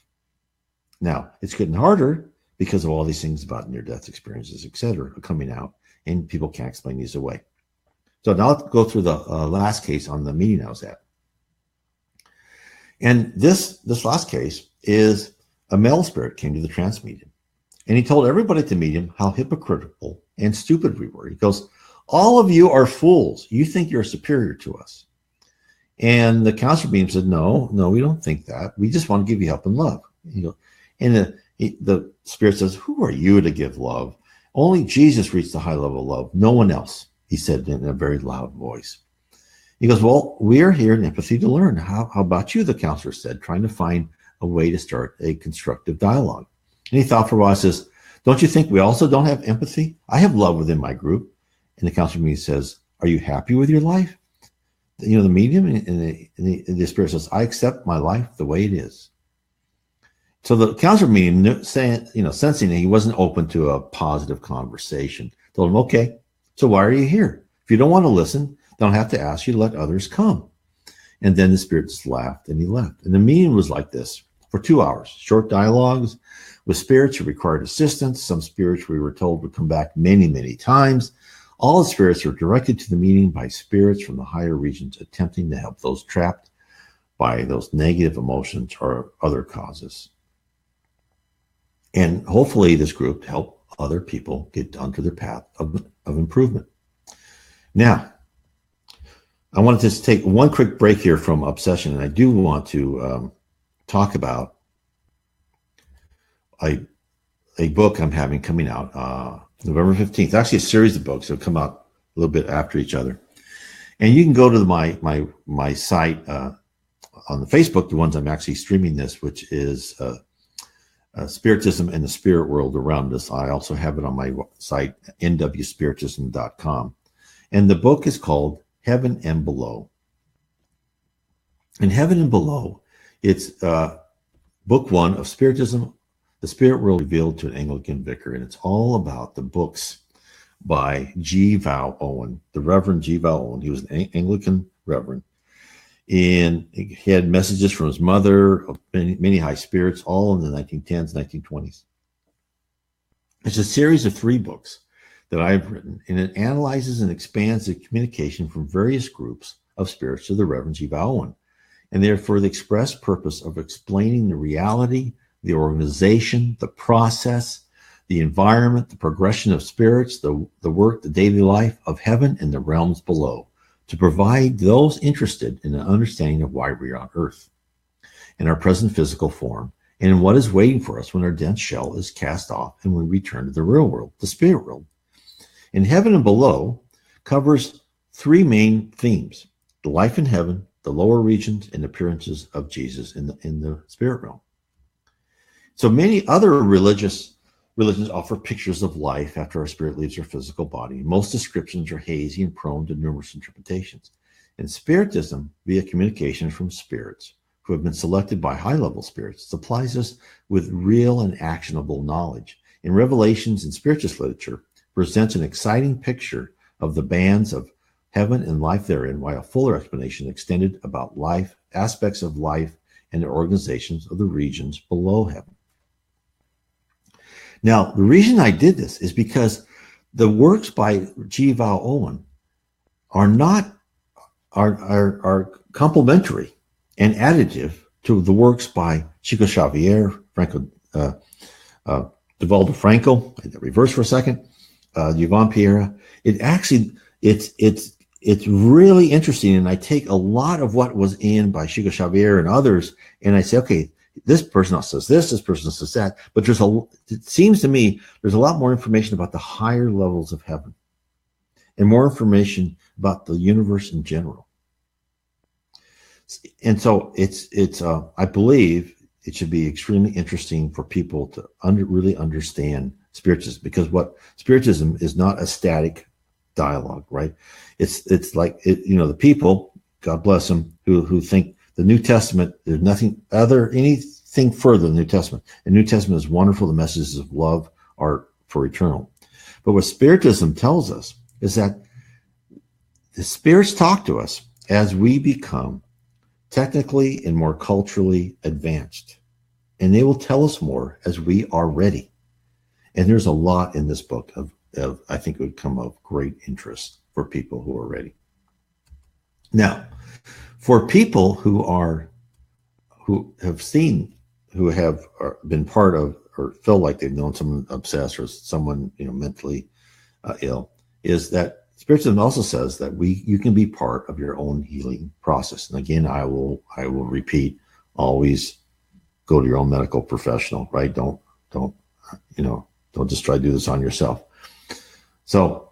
Now, it's getting harder because of all these things about near-death experiences, etc., are coming out, and people can't explain these away. So now let's go through the last case on the meeting I was at. And this last case is a male spirit came to the trance medium, and he told everybody at the medium how hypocritical and stupid we were. He goes, all of you are fools. You think you're superior to us. And the counselor medium said, no, we don't think that. We just want to give you help and love. And the spirit says, who are you to give love? Only Jesus reached the high level of love. No one else, he said in a very loud voice. He goes, well, we are here in empathy to learn. How about you, the counselor said, trying to find a way to start a constructive dialogue. And he thought for a while, says, don't you think we also don't have empathy? I have love within my group. And the counselor medium says, are you happy with your life? The medium and the spirit says, I accept my life the way it is. So the counselor medium, sensing that he wasn't open to a positive conversation, told him, okay, so why are you here? If you don't want to listen, don't have to ask you to let others come. And then the spirit just laughed and he left. And the meeting was like this for 2 hours, short dialogues with spirits who required assistance. Some spirits we were told would come back many, many times. All the spirits were directed to the meeting by spirits from the higher regions attempting to help those trapped by those negative emotions or other causes. And hopefully this group helped other people get onto their path of improvement. Now, I wanted to just take one quick break here from Obsession, and I do want to talk about a book I'm having coming out November 15th. Actually, a series of books that will come out a little bit after each other. And you can go to my site on the Facebook, the ones I'm actually streaming this, which is Spiritism and the Spirit World Around Us. I also have it on my site, nwspiritism.com. And the book is called Heaven and Below. In Heaven and Below, it's Book 1 of Spiritism, The Spirit World Revealed to an Anglican Vicar. And it's all about the books by G. Val Owen, the Reverend G. Val Owen. He was an Anglican reverend. And he had messages from his mother, of many high spirits, all in the 1910s, 1920s. It's a series of 3 books that I've written, and it analyzes and expands the communication from various groups of spirits to the Reverend G. Val Owen. And they're for the express purpose of explaining the reality, the organization, the process, the environment, the progression of spirits, the work, the daily life of heaven and the realms below, to provide those interested in an understanding of why we are on earth, in our present physical form, and in what is waiting for us when our dense shell is cast off and we return to the real world, the spirit world. In Heaven and Below covers 3 main themes: the life in heaven, the lower regions, and appearances of Jesus in the spirit realm. So many other religions offer pictures of life after our spirit leaves our physical body. Most descriptions are hazy and prone to numerous interpretations. In Spiritism, via communication from spirits who have been selected by high-level spirits, supplies us with real and actionable knowledge. In Revelations and Spiritist literature, presents an exciting picture of the bands of heaven and life therein, while a fuller explanation extended about life, aspects of life, and the organizations of the regions below heaven. Now, the reason I did this is because the works by G. Val Owen are complementary and additive to the works by Chico Xavier, Franco, Divaldo Franco, reverse for a second, Yvonne Piera. It's really interesting, and I take a lot of what was in by Chico Xavier and others, and I say, okay, this person says this person says that, but it seems to me there's a lot more information about the higher levels of heaven and more information about the universe in general. And so I believe it should be extremely interesting for people to really understand Spiritism, because what Spiritism is not a static dialogue, right? It's like, the people, God bless them, who think the New Testament, there's anything further than the New Testament. The New Testament is wonderful. The messages of love are for eternal. But what Spiritism tells us is that the spirits talk to us as we become technically and more culturally advanced. And they will tell us more as we are ready. And there's a lot in this book of I think it would come of great interest for people who are ready. Now, for people who have been part of or feel like they've known someone obsessed or someone mentally ill, is that Spiritism also says that you can be part of your own healing process. And again, I will repeat, always go to your own medical professional, right? Don't just try to do this on yourself. So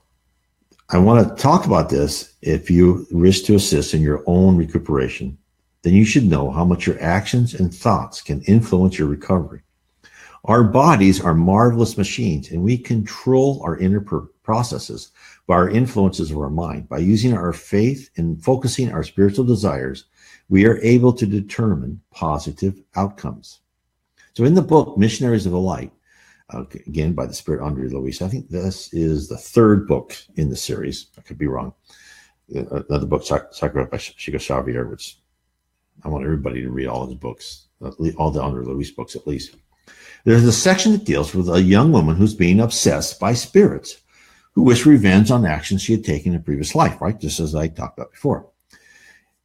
I want to talk about this. If you wish to assist in your own recuperation, then you should know how much your actions and thoughts can influence your recovery. Our bodies are marvelous machines, and we control our inner processes by our influences of our mind. By using our faith and focusing our spiritual desires, we are able to determine positive outcomes. So in the book, Missionaries of the Light, again, by the Spirit Andre Luis. I think this is the 3rd book in the series. I could be wrong. Another book, Sacred by Chico Xavier, which I want everybody to read all his books, all the Andre Luis books at least. There's a section that deals with a young woman who's being obsessed by spirits who wish revenge on actions she had taken in a previous life, right? Just as I talked about before.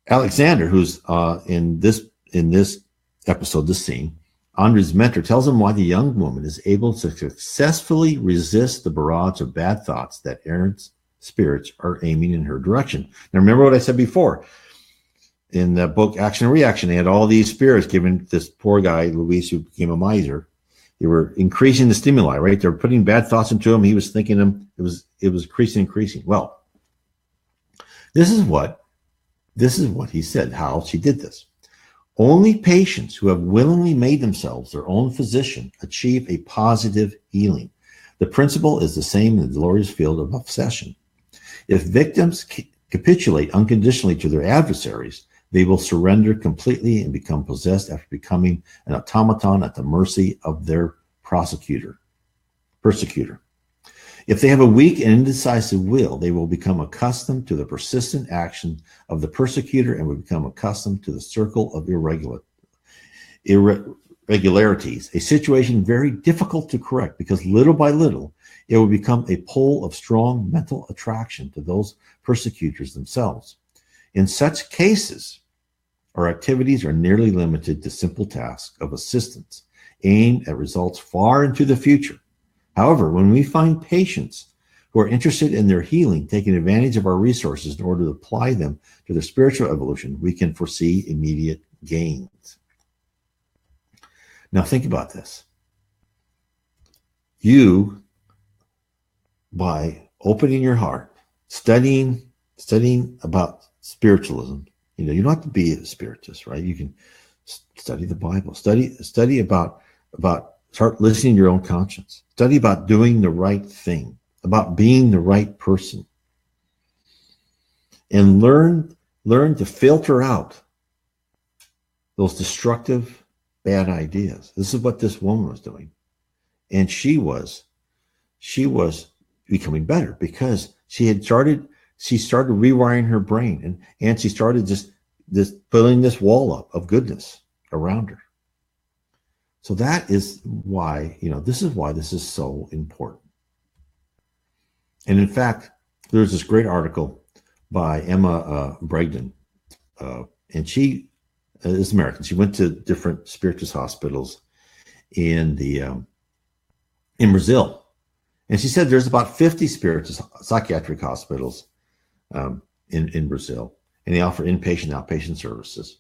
Alexander, who's in this episode, this scene, Andre's mentor tells him why the young woman is able to successfully resist the barrage of bad thoughts that errant spirits are aiming in her direction. Now, remember what I said before. In the book Action and Reaction, they had all these spirits giving this poor guy, Luis, who became a miser. They were increasing the stimuli, right? They were putting bad thoughts into him. He was thinking them. It was increasing. Well, this is what he said, how she did this. Only patients who have willingly made themselves their own physician achieve a positive healing. The principle is the same in the glorious field of obsession. If victims capitulate unconditionally to their adversaries, they will surrender completely and become possessed after becoming an automaton at the mercy of their persecutor. If they have a weak and indecisive will, they will become accustomed to the persistent action of the persecutor and will become accustomed to the circle of irregularities, a situation very difficult to correct because little by little, it will become a pole of strong mental attraction to those persecutors themselves. In such cases, our activities are nearly limited to simple tasks of assistance aimed at results far into the future. However, when we find patients who are interested in their healing, taking advantage of our resources in order to apply them to their spiritual evolution, we can foresee immediate gains. Now think about this. You, by opening your heart, studying about spiritualism, you don't have to be a spiritist, right? You can study the Bible, study about start listening to your own conscience, study about doing the right thing, about being the right person, and learn to filter out those destructive, bad ideas. This is what this woman was doing. And she was becoming better because she started rewiring her brain and she started just building this wall up of goodness around her. So that is why, this is so important. And in fact, there's this great article by Emma Bragdon, and she is American. She went to different spiritist hospitals in Brazil. And she said there's about 50 spiritist psychiatric hospitals in Brazil, and they offer inpatient, outpatient services.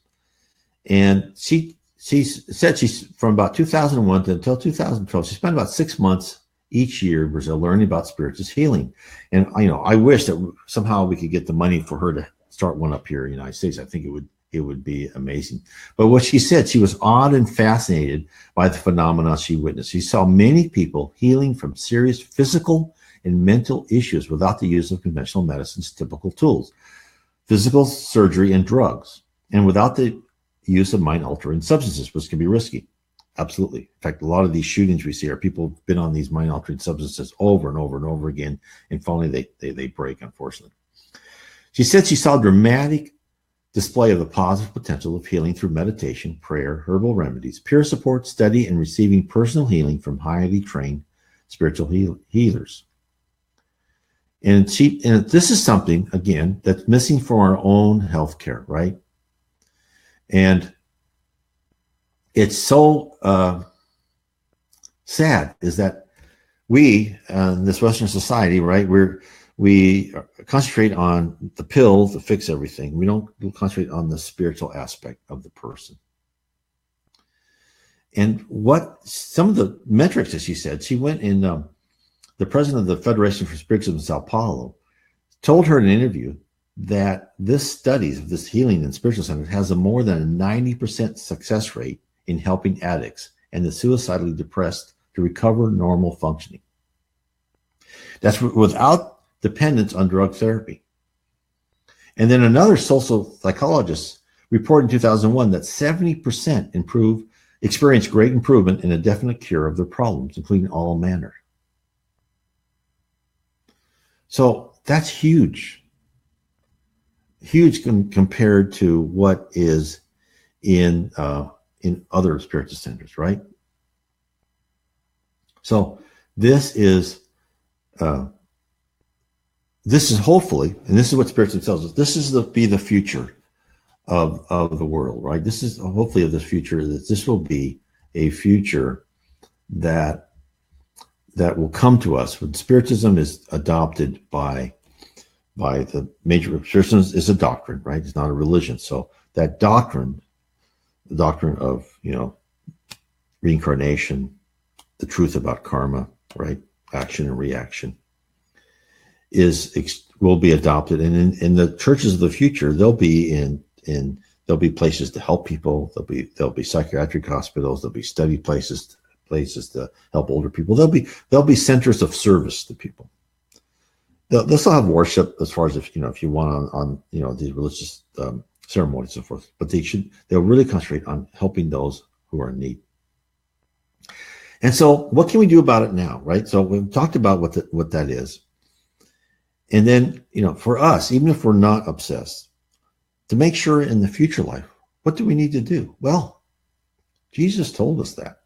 And she said she's from about 2001 until 2012, she spent about 6 months each year in Brazil learning about spiritist healing. And I wish that somehow we could get the money for her to start one up here in the United States. I think it would be amazing. But what she said, she was awed and fascinated by the phenomena she witnessed. She saw many people healing from serious physical and mental issues without the use of conventional medicine's typical tools, physical surgery and drugs, and without the use of mind-altering substances, which can be risky. Absolutely. In fact, a lot of these shootings we see are people who've been on these mind-altering substances over and over and over again, and finally they break, unfortunately. She said she saw a dramatic display of the positive potential of healing through meditation, prayer, herbal remedies, peer support, study, and receiving personal healing from highly trained spiritual healers. And this is something, again, that's missing from our own healthcare, right? And it's so sad is that we, in this Western society, right, we concentrate on the pill to fix everything. We don't concentrate on the spiritual aspect of the person. And what some of the metrics that she said, she went in, the president of the Federation for Spiritism in Sao Paulo told her in an interview that this studies of this healing in spiritual centers has a more than a 90% success rate in helping addicts and the suicidally depressed to recover normal functioning. That's without dependence on drug therapy. And then another social psychologist reported in 2001 that 70% experienced great improvement and a definite cure of their problems, including all manner. So that's huge compared to what is in other spiritual centers, right? So this is hopefully, and this is what Spiritism tells us, this is be the future of the world, right? This is hopefully of this future, that this will be a future that will come to us when Spiritism is adopted by the major. Spiritism is a doctrine, right? It's not a religion. So that doctrine, the doctrine of reincarnation, the truth about karma, right? Action and reaction, will be adopted, and in the churches of the future, there'll be places to help people. There'll be psychiatric hospitals. There'll be study places to help older people. There'll be centers of service to people. They'll still have worship as far as if you want on these religious ceremonies and so forth. But they'll really concentrate on helping those who are in need. And so what can we do about it now, right? So we've talked about what that is. And then, for us, even if we're not obsessed, to make sure in the future life, what do we need to do? Well, Jesus told us that.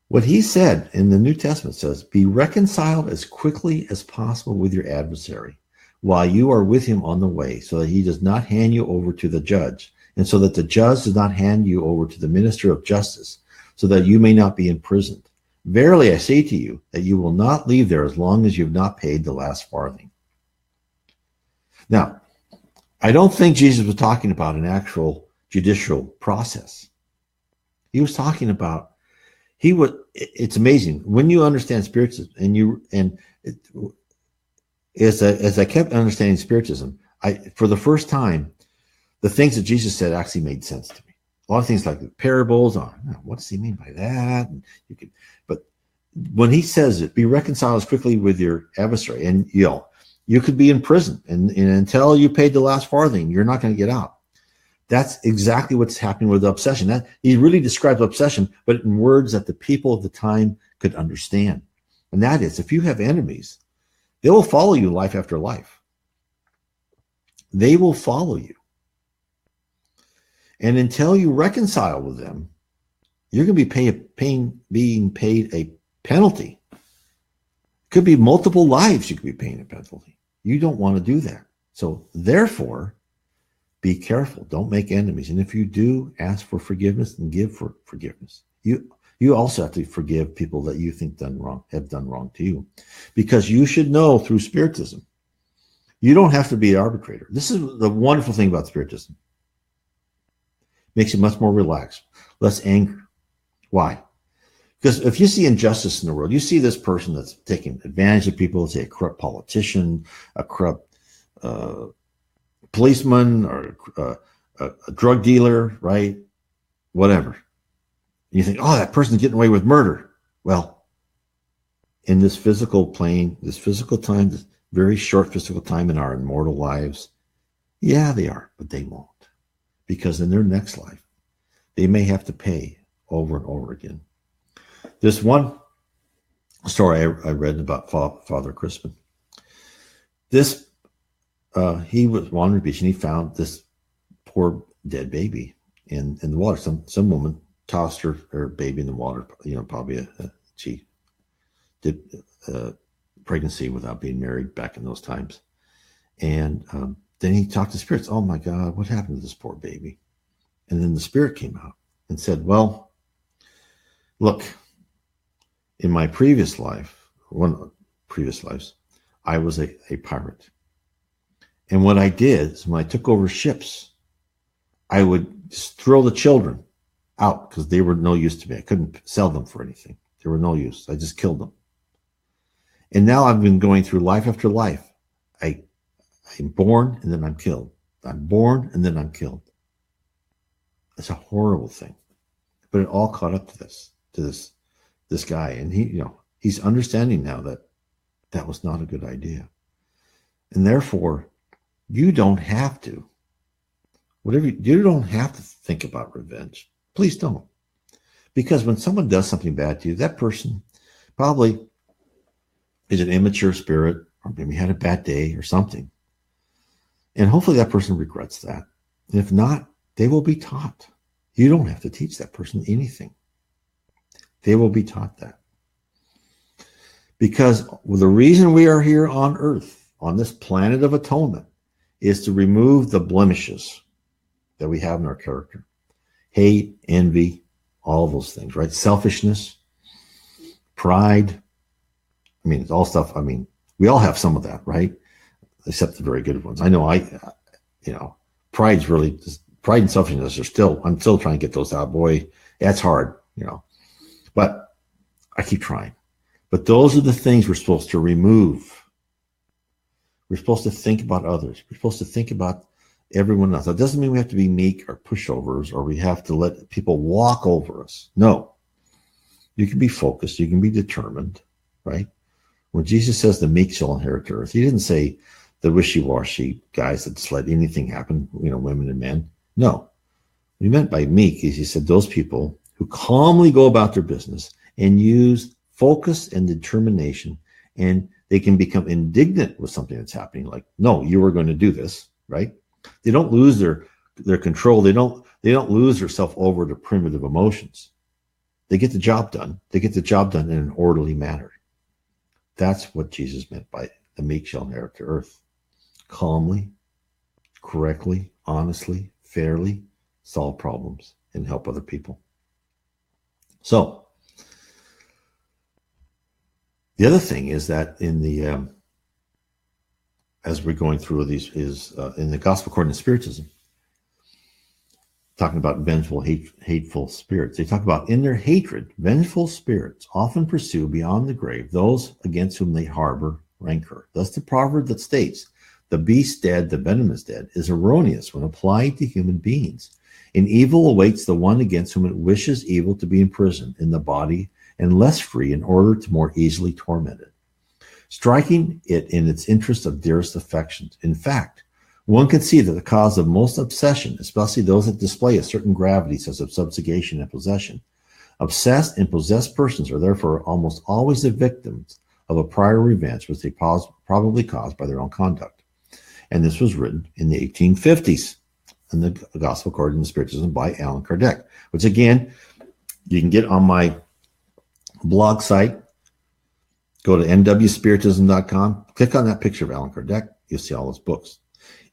What he said in the New Testament says, be reconciled as quickly as possible with your adversary while you are with him on the way, so that he does not hand you over to the judge, and so that the judge does not hand you over to the minister of justice, so that you may not be imprisoned. Verily, I say to you that you will not leave there as long as you have not paid the last farthing. Now, I don't think Jesus was talking about an actual judicial process. He was talking about, it's amazing when you understand Spiritism, as I kept understanding Spiritism, for the first time, the things that Jesus said actually made sense to me. A lot of things like the parables on, what does he mean by that? And but when he says it, be reconciled as quickly with your adversary, and you could be in prison, and until you paid the last farthing, you're not going to get out. That's exactly what's happening with the obsession. That he really describes obsession, but in words that the people of the time could understand. And that is, if you have enemies, they will follow you life after life. They will follow you. And until you reconcile with them, you're going to be being paid a penalty. It could be multiple lives you could be paying a penalty. You don't want to do that. So therefore, be careful. Don't make enemies. And if you do, ask for forgiveness and give for forgiveness. You also have to forgive people that you think have done wrong to you. Because you should know through Spiritism, you don't have to be an arbitrator. This is the wonderful thing about Spiritism. Makes you much more relaxed, less anger. Why? Because if you see injustice in the world, you see this person that's taking advantage of people, say a corrupt politician, a corrupt policeman, or a drug dealer, right? Whatever. You think, that person's getting away with murder. Well, in this physical plane, this physical time, this very short physical time in our immortal lives, yeah, they are, but they won't. Because in their next life, they may have to pay over and over again. This one story I read about Father Crispin. He was wandering the beach, and he found this poor dead baby in the water. Some woman tossed her baby in the water. Probably she did pregnancy without being married back in those times. And then he talked to spirits. Oh my God, what happened to this poor baby? And then the spirit came out and said, well, look, in my previous life, one of the previous lives, I was a pirate. And what I did is when I took over ships, I would just throw the children out because they were no use to me. I couldn't sell them for anything. They were no use. I just killed them. And now I've been going through life after life. I'm born and then I'm killed. I'm born and then I'm killed. It's a horrible thing. But it all caught up to this guy. And he's understanding now that was not a good idea. And therefore, you don't have to. You don't have to think about revenge. Please don't. Because when someone does something bad to you, that person probably is an immature spirit, or maybe had a bad day or something. And hopefully that person regrets that. And if not, they will be taught. You don't have to teach that person anything. They will be taught that. Because the reason we are here on earth, on this planet of atonement, is to remove the blemishes that we have in our character. Hate, envy, all those things, right? Selfishness, pride. It's all stuff. We all have some of that, right? Except the very good ones. I know pride and selfishness I'm still trying to get those out. Boy, that's hard, but I keep trying. But those are the things we're supposed to remove. We're supposed to think about others. We're supposed to think about everyone else. That doesn't mean we have to be meek or pushovers, or we have to let people walk over us. No. You can be focused. You can be determined, right? When Jesus says the meek shall inherit the earth, he didn't say the wishy-washy guys that just let anything happen, women and men. No. What he meant by meek is he said those people who calmly go about their business and use focus and determination, and they can become indignant with something that's happening, like, no, you were going to do this, right? They don't lose their control. They don't lose themselves over to primitive emotions. They get the job done. They get the job done in an orderly manner. That's what Jesus meant by the meek shall inherit the earth. Calmly, correctly, honestly, fairly solve problems and help other people. So the other thing is that in the as we're going through these is in the Gospel according to Spiritism, talking about vengeful, hateful spirits. They talk about in their hatred, vengeful spirits often pursue beyond the grave those against whom they harbor rancor. Thus the proverb that states, the beast dead, the venom is dead, is erroneous when applied to human beings. And evil awaits the one against whom it wishes evil to be imprisoned in the body and less free in order to more easily torment it, striking it in its interest of dearest affections. In fact, one can see that the cause of most obsession, especially those that display a certain gravity, such as subjugation and possession, obsessed and possessed persons are therefore almost always the victims of a prior revenge which they probably caused by their own conduct. And this was written in the 1850s in the Gospel according to Spiritism by Allan Kardec, which again, you can get on my blog site. Go to nwspiritism.com, click on that picture of Allan Kardec, you'll see all his books.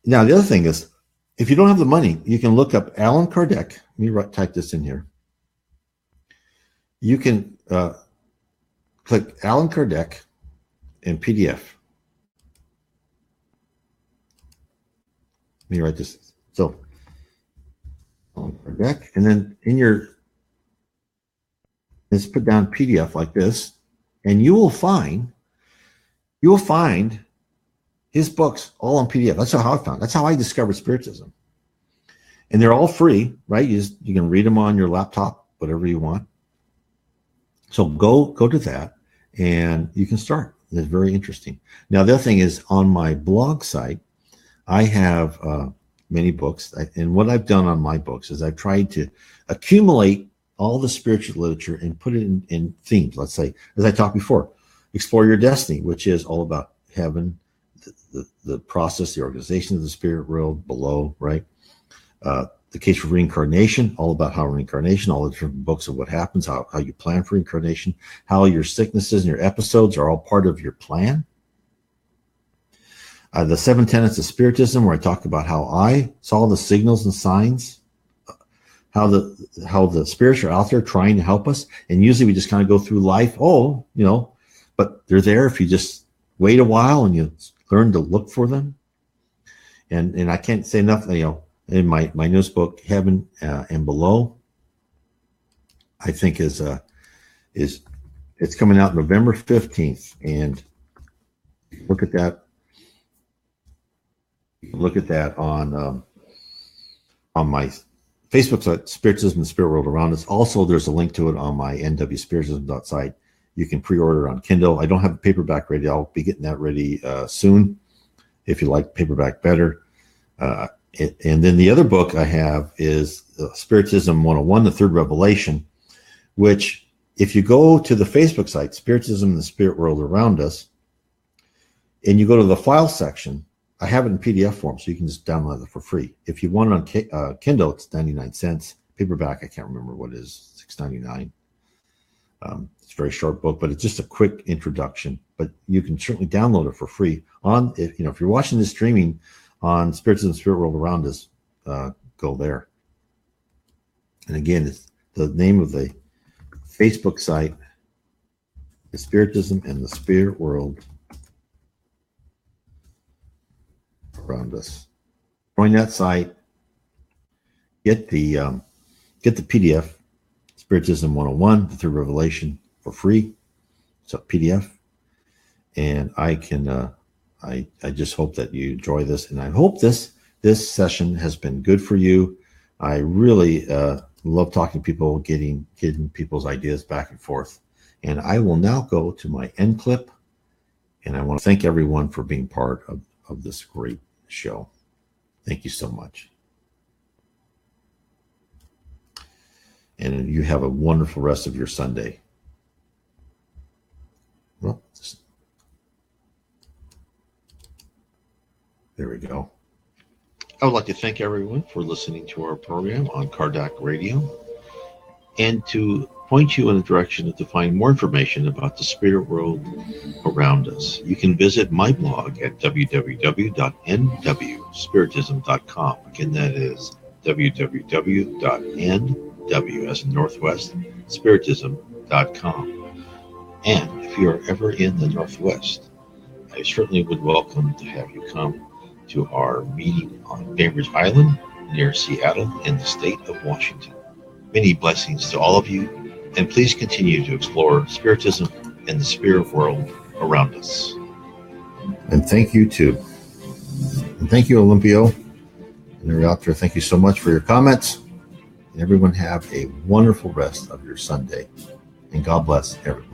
Now, the other thing is, if you don't have the money, you can look up Allan Kardec. Let me type this in here. You can click Allan Kardec in PDF. Let me write this. So, Allan Kardec, and then in your, let's put down PDF like this, and you will find his books all on PDF. That's how I found. That's how I discovered Spiritism. And they're all free, right? You can read them on your laptop, whatever you want. So go to that, and you can start. It's very interesting. Now, the other thing is, on my blog site, I have many books. And what I've done on my books is I've tried to accumulate all the spiritual literature and put it in themes. Let's say, as I talked before, Explore Your Destiny, which is all about heaven, the process, the organization of the spirit world below, right? The Case for Reincarnation, all about how reincarnation, all the different books of what happens, how you plan for reincarnation, how your sicknesses and your episodes are all part of your plan. The 7 Tenets of Spiritism, where I talk about how I saw the signals and signs, how the spirits are out there trying to help us. And usually we just kind of go through life, but they're there if you just wait a while and you learn to look for them. And I can't say enough, in my newest book, Heaven and Below, I think it's coming out November 15th. And look at that. Look at that on my Facebook site, Spiritism, the Spirit World Around Us. Also, there's a link to it on my nwspiritism.site. You can pre-order on Kindle. I don't have a paperback ready. I'll be getting that ready soon, if you like paperback better. And then the other book I have is Spiritism 101, the Third Revelation, which, if you go to the Facebook site, Spiritism, the Spirit World Around Us, and you go to the file section, I have it in PDF form, so you can just download it for free. If you want it on Kindle, it's 99 cents. Paperback, I can't remember what it is, $6.99. It's a very short book, but it's just a quick introduction. But you can certainly download it for free. If you're watching this streaming on Spiritism, Spirit World Around Us, go there. And again, it's the name of the Facebook site is Spiritism and the Spirit World Around Us. Join that site. Get the PDF, Spiritism 101, the Third Revelation, for free. It's a PDF, and I can. I just hope that you enjoy this, and I hope this session has been good for you. I really love talking to people, getting people's ideas back and forth. And I will now go to my end clip, and I want to thank everyone for being part of this great show. Thank you so much. And you have a wonderful rest of your Sunday. Well, there we go. I would like to thank everyone for listening to our program on Kardec Radio, and to point you in the direction to find more information about the spirit world around us. You can visit my blog at www.nwspiritism.com. Again, that is www.nw as in Northwest Spiritism.com. And if you are ever in the Northwest, I certainly would welcome to have you come to our meeting on Bainbridge Island near Seattle in the state of Washington. Many blessings to all of you, and please continue to explore Spiritism and the spirit world around us. And thank you too. And thank you, Olympio. And everyone out there, thank you so much for your comments. And everyone have a wonderful rest of your Sunday. And God bless everyone.